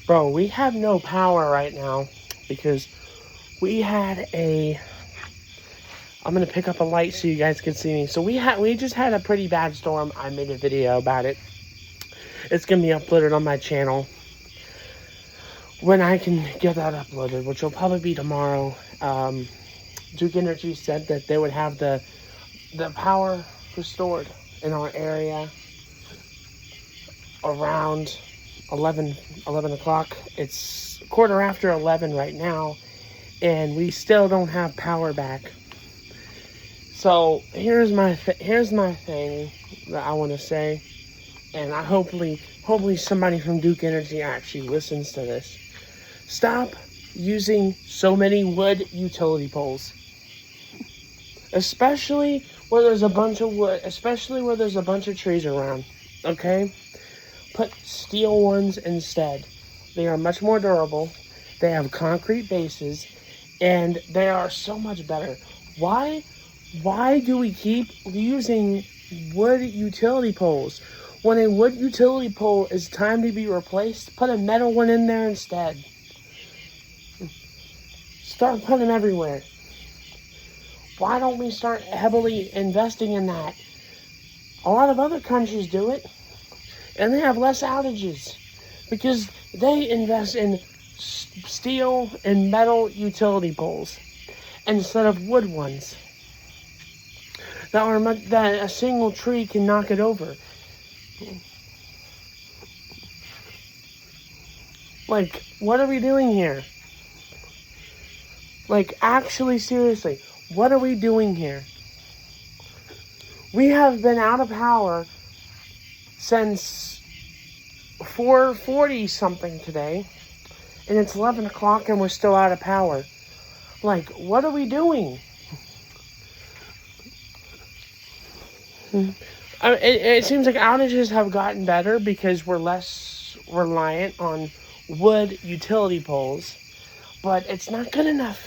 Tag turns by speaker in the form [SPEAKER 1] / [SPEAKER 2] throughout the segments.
[SPEAKER 1] Bro, we have no power right now because we had a... I'm going to pick up a light so you guys can see me. So we just had a pretty bad storm. I made a video about it. It's going to be uploaded on my channel when I can get that uploaded, which will probably be tomorrow. Duke Energy said that they would have the power restored in our area around 11 o'clock. It's 11:15 right now, and we still don't have power back. So here's my thing that I want to say, and I hopefully somebody from Duke Energy actually listens to this. Stop using so many wood utility poles, especially where there's a bunch of wood, especially where there's a bunch of trees around. Okay, put steel ones instead. They are much more durable. They have concrete bases, and they are so much better. Why do we keep using wood utility poles? When a wood utility pole is time to be replaced, put a metal one in there instead. Start putting them everywhere. Why don't we start heavily investing in that? A lot of other countries do it, and they have less outages because they invest in steel and metal utility poles instead of wood ones that a single tree can knock it over. Like, what are we doing here? Like, actually, seriously, what are we doing here? We have been out of power since 4:40 something today, and it's 11 o'clock and we're still out of power. Like, what are we doing? It seems like outages have gotten better because we're less reliant on wood utility poles, but it's not good enough.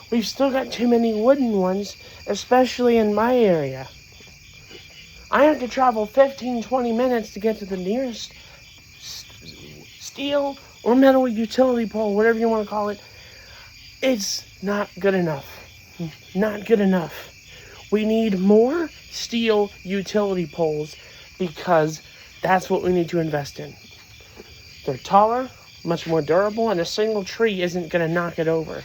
[SPEAKER 1] We've still got too many wooden ones, especially in my area. I have to travel 15-20 minutes to get to the nearest steel or metal utility pole, whatever you want to call it. It's not good enough. Not good enough. We need more steel utility poles because that's what we need to invest in. They're taller, much more durable, and a single tree isn't going to knock it over.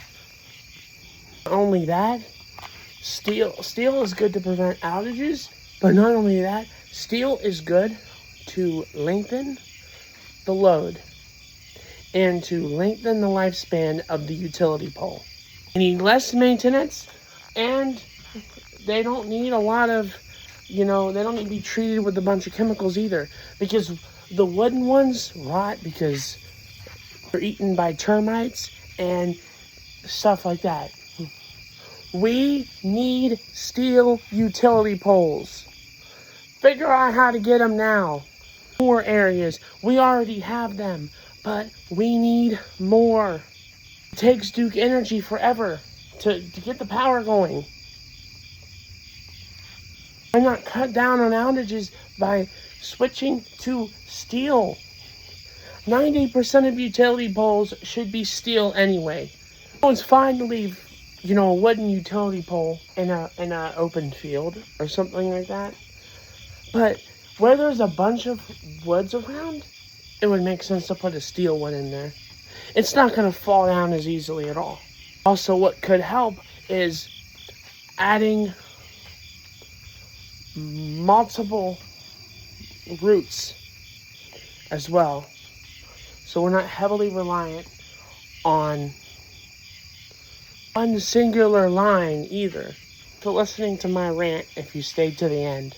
[SPEAKER 1] Not only that, steel is good to prevent outages, but not only that, steel is good to lengthen the load and to lengthen the lifespan of the utility pole. You need less maintenance, and they don't need a lot of, they don't need to be treated with a bunch of chemicals either, because the wooden ones rot because they're eaten by termites and stuff like that. We need steel utility poles. Figure out how to get them now. More areas. We already have them, but we need more. It takes Duke Energy forever to get the power going. Why not cut down on outages by switching to steel? 90% of utility poles should be steel anyway. It's fine to leave, a wooden utility pole in a open field or something like that. But where there's a bunch of woods around, it would make sense to put a steel one in there. It's not going to fall down as easily at all. Also, what could help is adding multiple routes as well, so we're not heavily reliant on one singular line either. For listening to my rant if you stayed to the end.